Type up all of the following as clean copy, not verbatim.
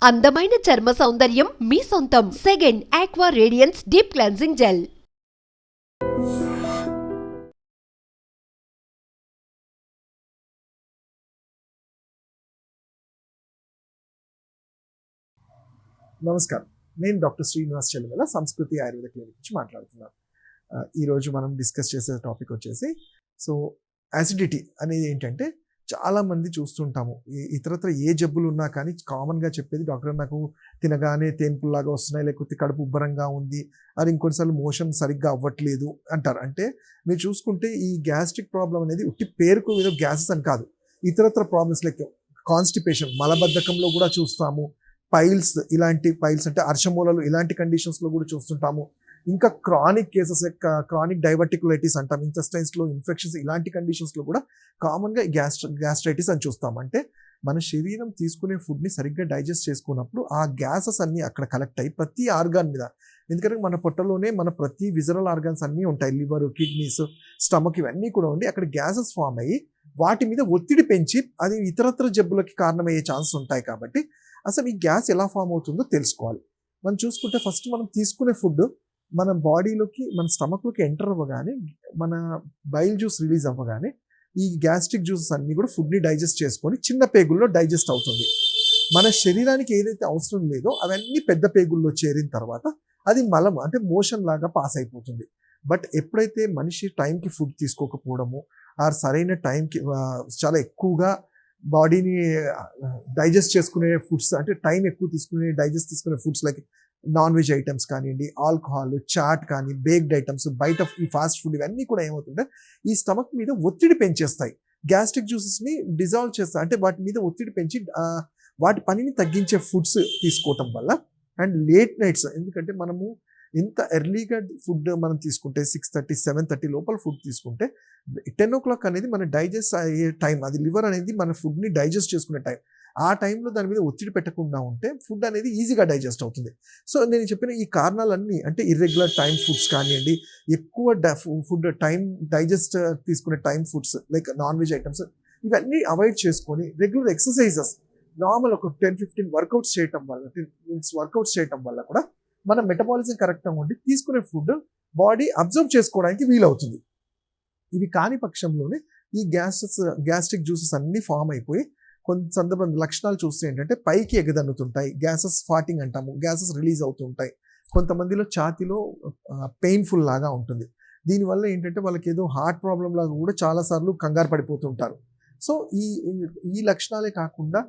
అందమైన చర్మ సౌందర్యం మీ సొంతం. Second aqua radiance deep cleansing gel. నమస్కారం, నేను డాక్టర్ శ్రీనివాస్ చెల్లిమల, సంస్కృతి ఆయుర్వేద క్లినిక్ నుంచి మాట్లాడుతున్నాను. ఈరోజు మనం డిస్కస్ చేసే టాపిక్ వచ్చేసి యాసిడిటీ అనేది ఏంటంటే చాలామంది చూస్తుంటాము. ఇతరత్ర ఏ జబ్బులు ఉన్నా కానీ కామన్గా చెప్పేది, డాక్టర్ నాకు తినగానే తేన్పుల్లాగా వస్తున్నాయి, లేకపోతే కడుపు ఉబ్బరంగా ఉంది, అది ఇంకొన్నిసార్లు మోషన్ సరిగ్గా అవ్వట్లేదు అంటారు. అంటే మీరు చూసుకుంటే ఈ గ్యాస్ట్రిక్ ప్రాబ్లం అనేది ఉట్టి పేరుకు ఏదో గ్యాసెస్ అని కాదు, ఇతరత్ర ప్రాబ్లమ్స్ లైక్ కాన్స్టిపేషన్, మలబద్ధకంలో కూడా చూస్తాము. పైల్స్, ఇలాంటి పైల్స్ అంటే అర్షమూలలు, ఇలాంటి కండిషన్స్లో కూడా చూస్తుంటాము. ఇంకా క్రానిక్ కేసెస్, క్రానిక్ డైవర్టికులైటిస్ అంటాం, ఇంటెస్టైన్స్లో ఇన్ఫెక్షన్స్, ఇలాంటి కండిషన్స్లో కూడా కామన్గా గ్యాస్ట్రైటిస్ అని చూస్తాం. అంటే మన శరీరం తీసుకునే ఫుడ్ని సరిగ్గా డైజెస్ట్ చేసుకున్నప్పుడు ఆ గ్యాసెస్ అన్నీ అక్కడ కలెక్ట్ అయ్యి ప్రతి ఆర్గాన్ మీద, ఎందుకంటే మన పొట్టలోనే మన ప్రతి విజరల్ ఆర్గాన్స్ అన్నీ ఉంటాయి, లివర్, కిడ్నీస్, స్టమక్, ఇవన్నీ కూడా ఉండి అక్కడ గ్యాసెస్ ఫామ్ అయ్యి వాటి మీద ఒత్తిడి పెంచి అది ఇతరత్ర జబ్బులకి కారణమయ్యే ఛాన్సెస్ ఉంటాయి. కాబట్టి అసలు ఈ గ్యాస్ ఎలా ఫామ్ అవుతుందో తెలుసుకోవాలి. మనం చూసుకుంటే ఫస్ట్ మనం తీసుకునే ఫుడ్ మన బాడీలోకి, మన స్టమక్లోకి ఎంటర్ అవ్వగానే, మన బైల్ జ్యూస్ రిలీజ్ అవ్వగానే ఈ గ్యాస్ట్రిక్ జ్యూసెస్ అన్నీ కూడా ఫుడ్ని డైజెస్ట్ చేసుకొని చిన్న పేగుల్లో డైజెస్ట్ అవుతుంది. మన శరీరానికి ఏదైతే అవసరం లేదో అవన్నీ పెద్ద పేగుల్లో చేరిన తర్వాత అది మలం అంటే మోషన్ లాగా పాస్ అయిపోతుంది. బట్ ఎప్పుడైతే మనిషి టైంకి ఫుడ్ తీసుకోకపోవడము, ఆ సరైన టైంకి చాలా ఎక్కువగా బాడీని డైజెస్ట్ చేసుకునే ఫుడ్స్, అంటే టైం ఎక్కువ డైజెస్ట్ చేసుకునే foods like non veg items కానివ్వండి, ఆల్కహాల్, చాట్ కానీ, బేక్డ్ ఐటమ్స్, బయట ఈ ఫాస్ట్ ఫుడ్, ఇవన్నీ కూడా ఏమవుతుంటే ఈ స్టమక్ మీద ఒత్తిడి పెంచేస్తాయి, గ్యాస్ట్రిక్ జ్యూసెస్ని డిజాల్వ్ చేస్తాయి. అంటే వాటి మీద ఒత్తిడి పెంచి వాటి పనిని తగ్గించే ఫుడ్స్ తీసుకోవటం వల్ల. అండ్ లేట్ నైట్స్, ఎందుకంటే మనము ఎంత ఎర్లీగా ఫుడ్ మనం తీసుకుంటే 6:30, 7:30 లోపల ఫుడ్ తీసుకుంటే 10 o'clock అనేది మన డైజెస్ట్ అయ్యే టైం, అది లివర్ అనేది మన ఫుడ్ని డైజెస్ట్ చేసుకునే టైం. ఆ టైంలో దాని మీద ఒత్తిడి పెట్టకుండా ఉంటే ఫుడ్ అనేది ఈజీగా డైజెస్ట్ అవుతుంది. సో నేను చెప్పిన ఈ కారణాలన్నీ, అంటే ఇర్రెగ్యులర్ టైం ఫుడ్స్ కానివ్వండి, ఎక్కువ ఫుడ్ టైం డైజెస్ట్ తీసుకునే time foods like non veg items, ఇవన్నీ అవాయిడ్ చేసుకొని రెగ్యులర్ ఎక్సర్సైజెస్, నార్మల్ ఒక 10-15 వర్కౌట్స్ చేయటం వల్ల, 10 minutes వర్కౌట్స్ చేయటం వల్ల కూడా మన మెటబాలిజం కరెక్ట్గా ఉండి తీసుకునే ఫుడ్ బాడీ అబ్జర్వ్ చేసుకోవడానికి వీలవుతుంది. ఇవి కాని పక్షంలోనే ఈ గ్యాస్ట్రిక్ జ్యూసెస్ అన్నీ ఫామ్ అయిపోయి కొంత సందర్భం లక్షణాలు చూస్తే ఏంటంటే పైకి ఎగదన్నుతుంటాయి, గ్యాసెస్ ఫాటింగ్ అంటాము, గ్యాసెస్ రిలీజ్ అవుతుంటాయి. కొంతమందిలో ఛాతీలో పెయిన్ఫుల్ లాగా ఉంటుంది. దీనివల్ల ఏంటంటే వాళ్ళకి ఏదో హార్ట్ ప్రాబ్లం లాగా కూడా చాలాసార్లు కంగారు పడిపోతుంటారు. సో ఈ ఈ లక్షణాలే కాకుండా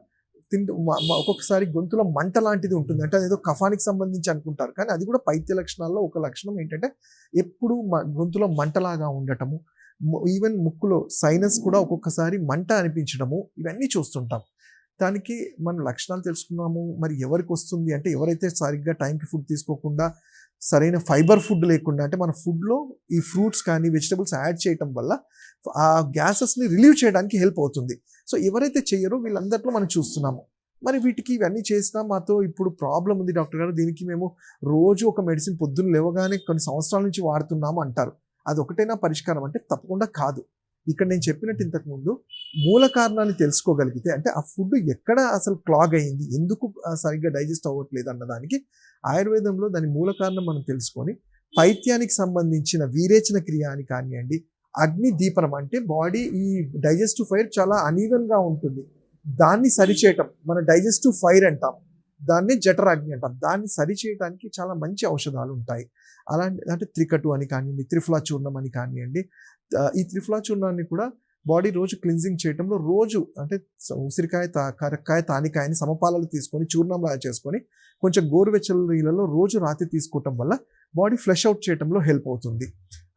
ఒక్కొక్కసారి గొంతులో మంట లాంటిది ఉంటుంది, అంటే అదేదో కఫానికి సంబంధించి అనుకుంటారు, కానీ అది కూడా పైత్య లక్షణాల్లో ఒక లక్షణం ఏంటంటే ఎప్పుడు గొంతులో మంటలాగా ఉండటము, ఈవెన్ ముక్కులో సైనస్ కూడా ఒక్కొక్కసారి మంట అనిపించడము, ఇవన్నీ చూస్తుంటాం. దానికి మనం లక్షణాలు తెలుసుకున్నాము. మరి ఎవరికి వస్తుంది అంటే ఎవరైతే సరిగ్గా టైంకి ఫుడ్ తీసుకోకుండా, సరైన ఫైబర్ ఫుడ్ లేకుండా, అంటే మన ఫుడ్లో ఈ ఫ్రూట్స్ కానీ వెజిటబుల్స్ యాడ్ చేయటం వల్ల ఆ గ్యాసెస్ని రిలీవ్ చేయడానికి హెల్ప్ అవుతుంది. సో ఎవరైతే చేయరో వీళ్ళందరిలో మనం చూస్తున్నాము. మరి వీటికి ఇవన్నీ చేసినా మాతో ఇప్పుడు ప్రాబ్లం ఉంది డాక్టర్ గారు, దీనికి మేము రోజు ఒక మెడిసిన్ పొద్దున్న లేవగానే కొన్ని సంవత్సరాల నుంచి వాడుతున్నాము అంటారు. అది ఒకటేనా పరిష్కారం అంటే తప్పకుండా కాదు. ఇక్కడ నేను చెప్పినట్టు ఇంతకుముందు మూల కారణాన్ని తెలుసుకోగలిగితే, అంటే ఆ ఫుడ్ ఎక్కడ అసలు క్లాగ్ అయ్యింది, ఎందుకు సరిగ్గా డైజెస్ట్ అవ్వట్లేదు అన్నదానికి ఆయుర్వేదంలో దాని మూల కారణం మనం తెలుసుకొని పైత్యానికి సంబంధించిన వీరేచన క్రియ అని కానివ్వండి, అగ్ని దీపనం, అంటే బాడీ ఈ డైజెస్టివ్ ఫైర్ చాలా అనీవెన్గా ఉంటుంది, దాన్ని సరిచేయటం మన డైజెస్టివ్ ఫైర్ అంటాం, దాన్ని జఠరాగ్ని అంటాం, దాన్ని సరిచేయడానికి చాలా మంచి ఔషధాలు ఉంటాయి. అలాంటి అంటే త్రికటు అని కానివ్వండి, త్రిఫలా చూర్ణం అని కానివ్వండి, ఈ త్రిఫలా చూర్ణాన్ని కూడా బాడీ రోజు క్లిన్జింగ్ చేయడంలో రోజు, అంటే ఉసిరికాయ, కరక్కాయ, తానికాయని సమపాలలు తీసుకొని చూర్ణంలా చేసుకొని కొంచెం గోరువెచ్చల నీళ్ళలో రోజు రాత్రి తీసుకోవటం వల్ల బాడీ ఫ్లష్ అవుట్ చేయడంలో హెల్ప్ అవుతుంది.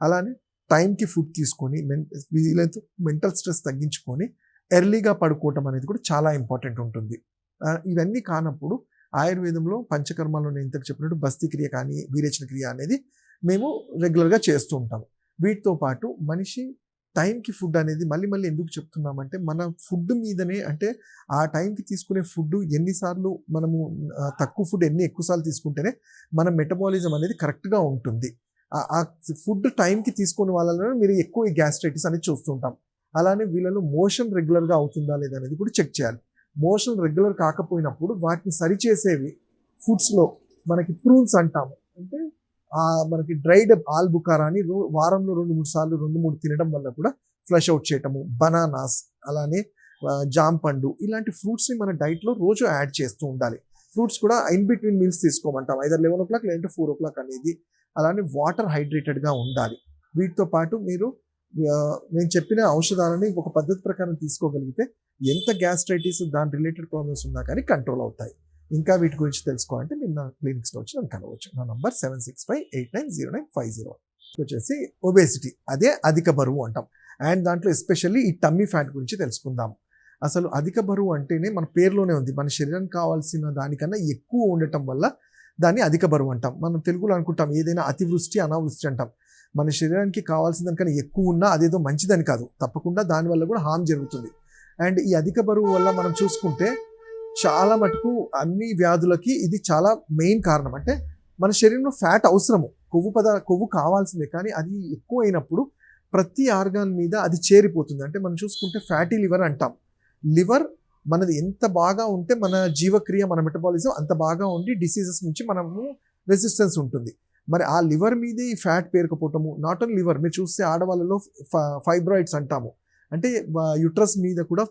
అలానే టైంకి ఫుడ్ తీసుకొని వీలైతే మెంటల్ స్ట్రెస్ తగ్గించుకొని ఎర్లీగా పడుకోవటం అనేది కూడా చాలా ఇంపార్టెంట్ ఉంటుంది. ఇవన్నీ కానప్పుడు ఆయుర్వేదంలో పంచకర్మాల్లో నేను ఇంతకు చెప్పినట్టు బస్తి క్రియ కానీ వీరేచన క్రియ అనేది మేము రెగ్యులర్గా చేస్తూ ఉంటాము. వీటితో పాటు మనిషి టైంకి ఫుడ్ అనేది మళ్ళీ ఎందుకు చెప్తున్నామంటే మన ఫుడ్ మీదనే, అంటే ఆ టైంకి తీసుకునే ఫుడ్ ఎన్నిసార్లు మనము తక్కువ ఫుడ్ ఎక్కువసార్లు తీసుకుంటేనే మన మెటబాలిజం అనేది కరెక్ట్గా ఉంటుంది. ఆ ఫుడ్ టైంకి తీసుకునే వాళ్ళలో మీరు ఎక్కువ ఈ గ్యాస్ట్రైటిస్ అనేది చూస్తుంటాం. అలానే వీళ్ళలో మోషన్ రెగ్యులర్గా అవుతుందా లేదా అనేది కూడా చెక్ చేయాలి. మోషన్ రెగ్యులర్ కాకపోయినప్పుడు వాటిని సరిచేసేవి ఫుడ్స్లో మనకి ప్రూన్స్ అంటాము. అంటే మనకి డ్రైడ్ ఆల్బుకారా అని వారంలో 2-3 సార్లు 2-3 తినడం వల్ల కూడా ఫ్లష్ అవుట్ చేయటము. బనానాస్, అలానే జామ పండు, ఇలాంటి ఫ్రూట్స్ని మన డైట్లో రోజు యాడ్ చేస్తూ ఉండాలి. ఫ్రూట్స్ కూడా ఇన్ బిట్వీన్ మీల్స్ తీసుకోమంటాం, ఐదర్ 11 o'clock లేదంటే 4 o'clock అనేది. అలానే వాటర్ హైడ్రేటెడ్గా ఉండాలి. వీటితో పాటు మీరు నేను చెప్పిన ఔషధాలని ఒక పద్ధతి ప్రకారం తీసుకోగలిగితే ఎంత గ్యాస్ట్రైటిస్ దాని రిలేటెడ్ ప్రాబ్లమ్స్ ఉన్నా కానీ కంట్రోల్ అవుతాయి. ఇంకా వీటి గురించి తెలుసుకోవాలంటే మీరు నా క్లినిక్స్లో వచ్చి నన్ను కలవచ్చు. నా నంబర్ 7658909501. వచ్చేసి ఒబేసిటీ, అదే అధిక బరువు అంటాం. అండ్ దాంట్లో ఎస్పెషల్లీ ఈ టమ్మీ ఫ్యాట్ గురించి తెలుసుకుందాం. అసలు అధిక బరువు అంటేనే మన పేరులోనే ఉంది, మన శరీరానికి కావాల్సిన దానికన్నా ఎక్కువ ఉండటం వల్ల దాన్ని అధిక బరువు అంటాం. మనం తెలుగులో అనుకుంటాం ఏదైనా అతివృష్టి అనావృష్టి అంటాం. మన శరీరానికి కావాల్సిన దానికన్నా ఎక్కువ ఉన్నా అదేదో మంచిదని కాదు, తప్పకుండా దానివల్ల కూడా హామ్ జరుగుతుంది. అండ్ ఈ అధిక బరువు వల్ల మనం చూసుకుంటే చాలా మటుకు అన్ని వ్యాధులకి ఇది చాలా మెయిన్ కారణం. అంటే మన శరీరంలో ఫ్యాట్ అవసరము, కొవ్వు కావాల్సిందే, కానీ అది ఎక్కువ అయినప్పుడు ప్రతి ఆర్గాన్ మీద అది చేరిపోతుంది. అంటే మనం చూసుకుంటే ఫ్యాటీ లివర్ అంటాం. లివర్ మనది ఎంత బాగా ఉంటే మన జీవక్రియ, మన మెటబాలిజం అంత బాగా ఉండి డిసీజెస్ నుంచి మనము రెసిస్టెన్స్ ఉంటుంది. మరి ఆ లివర్ మీదే ఈ ఫ్యాట్ పేరుకపోవటము. నాట్ ఓన్లీ లివర్, మీరు చూస్తే ఆడవాళ్ళలో ఫైబ్రాయిడ్స్ అంటాము, అంటే యుట్రస్ మీద కూడా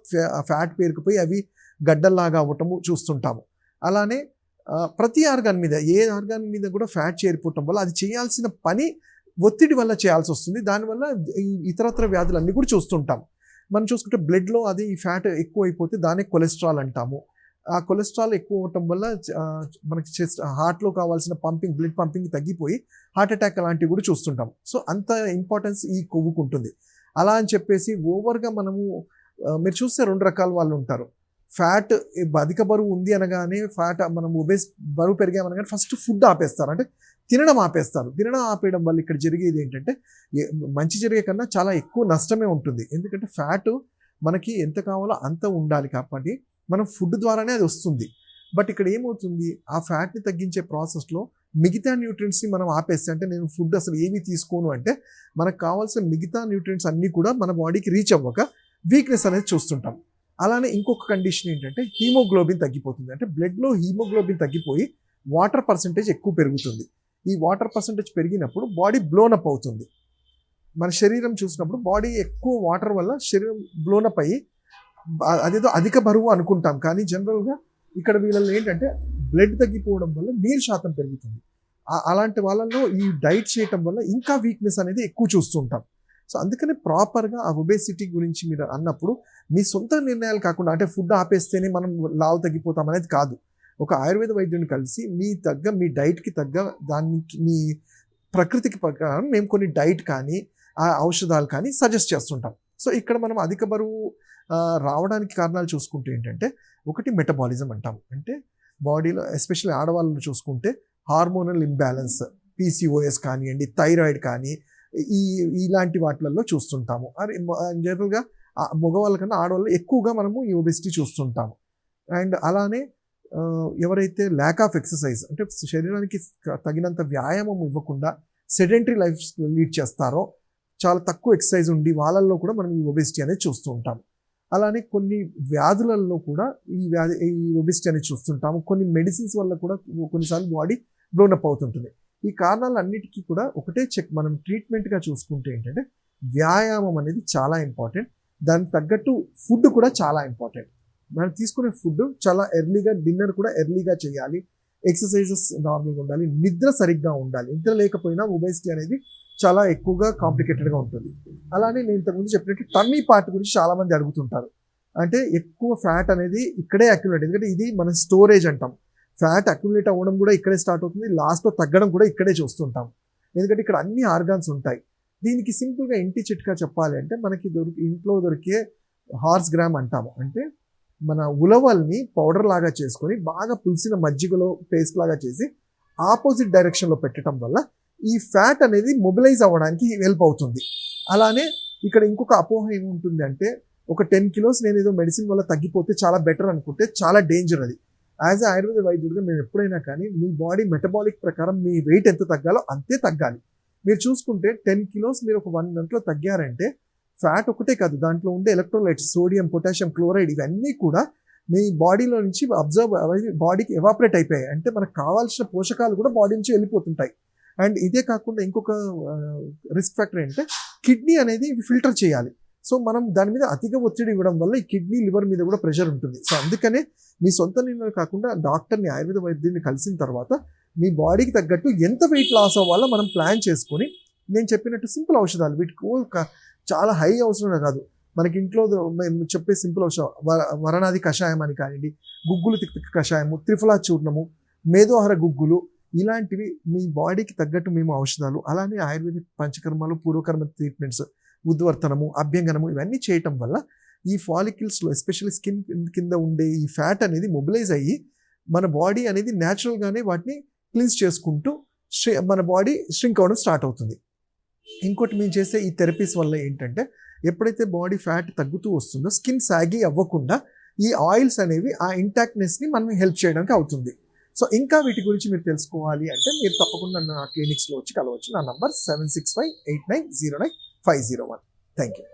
ఫ్యాట్ పేరుకుపోయి అవి గడ్డల్లాగా అవ్వటము చూస్తుంటాము. అలానే ప్రతి ఆర్గాన్ మీద, ఏ ఆర్గాన్ మీద కూడా ఫ్యాట్ చేరిపోవటం వల్ల అది చేయాల్సిన పని ఒత్తిడి వల్ల చేయాల్సి వస్తుంది. దానివల్ల ఇతరత్ర వ్యాధులన్నీ కూడా చూస్తుంటాం. మనం చూసుకుంటే బ్లడ్లో అది ఈ ఫ్యాట్ ఎక్కువ అయిపోతే దాన్ని కొలెస్ట్రాల్ అంటాము. ఆ కొలెస్ట్రాల్ ఎక్కువ అవ్వటం వల్ల మనకి హార్ట్లో కావాల్సిన బ్లడ్ పంపింగ్ తగ్గిపోయి హార్ట్ అటాక్ అలాంటివి కూడా చూస్తుంటాం. సో అంత ఇంపార్టెన్స్ ఈ కొవ్వుకు ఉంటుంది. అలా అని చెప్పేసి ఓవర్గా మనము మీరు చూస్తే 2 రకాల వాళ్ళు ఉంటారు. ఫ్యాట్ అధిక బరువు ఉంది అనగానే మనం బరువు పెరిగామనగానే ఫస్ట్ ఫుడ్ ఆపేస్తారు, అంటే తినడం ఆపేస్తారు. తినడం ఆపేయడం వల్ల ఇక్కడ జరిగేది ఏంటంటే మంచి జరిగే కన్నా చాలా ఎక్కువ నష్టమే ఉంటుంది. ఎందుకంటే ఫ్యాట్ మనకి ఎంత కావాలో అంత ఉండాలి కాబట్టి మనం ఫుడ్ ద్వారానే అది వస్తుంది. బట్ ఇక్కడ ఏమవుతుంది, ఆ ఫ్యాట్ని తగ్గించే ప్రాసెస్లో మిగతా న్యూట్రియంట్స్ని మనం ఆపేస్తే, అంటే నేను ఫుడ్ అసలు ఏమీ తీసుకోను అంటే మనకు కావాల్సిన మిగతా న్యూట్రియంట్స్ అన్నీ కూడా మన బాడీకి రీచ్ అవ్వక వీక్నెస్ అనేది చూస్తుంటాం. అలానే ఇంకొక కండిషన్ ఏంటంటే హీమోగ్లోబిన్ తగ్గిపోతుంది. అంటే బ్లడ్లో హీమోగ్లోబిన్ తగ్గిపోయి వాటర్ పర్సంటేజ్ ఎక్కువ పెరుగుతుంది. ఈ వాటర్ పర్సంటేజ్ పెరిగినప్పుడు బాడీ బ్లోనప్ అవుతుంది. మన శరీరం చూసినప్పుడు బాడీ ఎక్కువ వాటర్ వల్ల శరీరం బ్లోనప్ అయ్యి అదేదో అధిక బరువు అనుకుంటాం, కానీ జనరల్గా ఇక్కడ వీళ్ళలో ఏంటంటే బ్లడ్ తగ్గిపోవడం వల్ల నీరు శాతం పెరుగుతుంది. అలాంటి వాళ్ళల్లో ఈ డైట్ చేయటం వల్ల ఇంకా వీక్నెస్ అనేది ఎక్కువ చూస్తుంటాం. సో అందుకని ప్రాపర్గా ఆ ఒబేసిటీ గురించి మీరు అన్నప్పుడు మీ సొంత నిర్ణయాలు కాకుండా, అంటే ఫుడ్ ఆపేస్తేనే మనం లావు తగ్గిపోతాం అనేది కాదు. ఒక ఆయుర్వేద వైద్యుని కలిసి మీ డైట్కి తగ్గ దానికి మీ ప్రకృతికి ప్రకారం మేము కొన్ని డైట్ కానీ ఆ ఔషధాలు కానీ సజెస్ట్ చేస్తుంటాం. సో ఇక్కడ మనం అధిక బరువు రావడానికి కారణాలు చూసుకుంటే ఏంటంటే, ఒకటి మెటబాలిజం అంటాం. అంటే బాడీలో ఎస్పెషల్లీ ఆడవాళ్ళని చూసుకుంటే హార్మోనల్ ఇంబ్యాలెన్స్, PCOS కానివ్వండి, థైరాయిడ్ కానీ ఇలాంటి వాటిలలో చూస్తుంటాము. జనరల్గా మగవాళ్ళ కన్నా ఆడవాళ్ళు ఎక్కువగా మనము ఈ ఒబెసిటీ చూస్తుంటాము. అండ్ అలానే ఎవరైతే ల్యాక్ ఆఫ్ ఎక్సర్సైజ్, అంటే శరీరానికి తగినంత వ్యాయామం ఇవ్వకుండా సెడెంటరీ లైఫ్ లీడ్ చేస్తారో, చాలా తక్కువ ఎక్సర్సైజ్ ఉండి వాళ్ళల్లో కూడా మనం ఈ ఒబెసిటీ అనేది చూస్తూ ఉంటాము. అలానే కొన్ని వ్యాధులలో కూడా ఈ ఒబెసిటీ అనేది చూస్తుంటాము. కొన్ని మెడిసిన్స్ వల్ల కూడా కొన్నిసార్లు బాడీ బ్లోనప్ అవుతుంటుంది. ఈ కారణాలన్నిటికీ కూడా ఒకటే మనం ట్రీట్మెంట్గా చూసుకుంటే ఏంటంటే వ్యాయామం అనేది చాలా ఇంపార్టెంట్. దానికి తగ్గట్టు ఫుడ్ కూడా చాలా ఇంపార్టెంట్. మనం తీసుకునే ఫుడ్ చాలా ఎర్లీగా, డిన్నర్ కూడా ఎర్లీగా చేయాలి, ఎక్సర్సైజెస్ నార్మల్గా ఉండాలి, నిద్ర సరిగ్గా ఉండాలి. నిద్ర లేకపోయినా ఒబేసిటీ అనేది చాలా ఎక్కువగా కాంప్లికేటెడ్గా ఉంటుంది. అలానే నేను ఇంతకుముందు చెప్పినట్టు టమ్మీ పార్ట్ గురించి చాలామంది అడుగుతుంటారు. అంటే ఎక్కువ ఫ్యాట్ అనేది ఇక్కడే అక్యుములేట్, ఎందుకంటే ఇది మన స్టోరేజ్ అంటాం. ఫ్యాట్ అక్యుములేట్ అవ్వడం కూడా ఇక్కడే స్టార్ట్ అవుతుంది, లాస్ట్లో తగ్గడం కూడా ఇక్కడే చూస్తుంటాం. ఎందుకంటే ఇక్కడ అన్ని ఆర్గాన్స్ ఉంటాయి. దీనికి సింపుల్గా ఇంటి చిట్కా చెప్పాలి అంటే మనకి ఇంట్లో దొరికే హార్స్ గ్రామ్ అంటాము. అంటే మన ఉలవల్ని పౌడర్ లాగా చేసుకొని బాగా పులిసిన మజ్జిగలో పేస్ట్ లాగా చేసి ఆపోజిట్ డైరెక్షన్లో పెట్టడం వల్ల ఈ ఫ్యాట్ అనేది మొబిలైజ్ అవ్వడానికి హెల్ప్ అవుతుంది. అలానే ఇక్కడ ఇంకొక అపోహ ఏముంటుంది అంటే, ఒక 10 kilos నేను ఏదో మెడిసిన్ వల్ల తగ్గిపోతే చాలా బెటర్ అనుకుంటే చాలా డేంజర్ అది. యాజ్ ఎ ఆయుర్వేద వైద్యుడిగా మేము ఎప్పుడైనా కానీ మీ బాడీ మెటబాలిక్ ప్రకారం మీ వెయిట్ ఎంత తగ్గాలో అంతే తగ్గాలి. మీరు చూసుకుంటే 10 kilos మీరు ఒక 1 monthలో తగ్గారంటే ఫ్యాట్ ఒకటే కాదు, దాంట్లో ఉండే ఎలక్ట్రోలైట్స్, సోడియం, పొటాషియం, క్లోరైడ్ ఇవన్నీ కూడా మీ బాడీలో నుంచి అబ్జర్వ్ బాడీకి ఎవాపరేట్ అయిపోయాయి, అంటే మనకు కావాల్సిన పోషకాలు కూడా బాడీ నుంచి వెళ్ళిపోతుంటాయి. అండ్ ఇదే కాకుండా ఇంకొక రిస్క్ ఫ్యాక్టర్ ఏంటంటే కిడ్నీ అనేది ఫిల్టర్ చేయాలి. సో మనం దాని మీద అతిగా ఒత్తిడి ఇవ్వడం వల్ల ఈ కిడ్నీ లివర్ మీద కూడా ప్రెషర్ ఉంటుంది. సో అందుకనే మీ సొంత నిర్ణయం కాకుండా డాక్టర్ని, ఆయుర్వేద వైద్యుడిని కలిసిన తర్వాత మీ బాడీకి తగ్గట్టు ఎంత వెయిట్ లాస్ అవ్వాలో మనం ప్లాన్ చేసుకొని, నేను చెప్పినట్టు సింపుల్ ఔషధాలు, వీటికి చాలా హై అవసరం కాదు, మనకి ఇంట్లో మేము చెప్పే సింపుల్ ఔషధం వరణాది కషాయం అని కానివ్వండి, గుగ్గులు తిక్తిక కషాయము, త్రిఫలా చూర్ణము, మేధోహర గుగ్గులు, ఇలాంటివి మీ బాడీకి తగ్గట్టు మేము ఔషధాలు, అలానే ఆయుర్వేదిక్ పంచకర్మలు, పూర్వకర్మ ట్రీట్మెంట్స్, ఉద్వర్తనము, అభ్యంగనము, ఇవన్నీ చేయటం వల్ల ఈ ఫాలికల్స్లో ఎస్పెషల్లీ స్కిన్ కింద ఉండే ఈ ఫ్యాట్ అనేది మొబిలైజ్ అయ్యి మన బాడీ అనేది న్యాచురల్గానే వాటిని క్లీన్స్ చేసుకుంటూ మన బాడీ ష్రింక్ అవ్వడం స్టార్ట్ అవుతుంది. ఇంకోటి మేము చేసే ఈ థెరపీస్ వల్ల ఏంటంటే ఎప్పుడైతే బాడీ ఫ్యాట్ తగ్గుతూ వస్తుందో స్కిన్ సాగి అవ్వకుండా ఈ ఆయిల్స్ అనేవి ఆ ఇంటాక్ట్నెస్ని మనం హెల్ప్ చేయడానికి అవుతుంది. సో ఇంకా వీటి గురించి మీరు తెలుసుకోవాలి అంటే మీరు తప్పకుండా నా క్లినిక్స్లో వచ్చి కలవచ్చు. నా నంబర్ 7658909501. Thank you.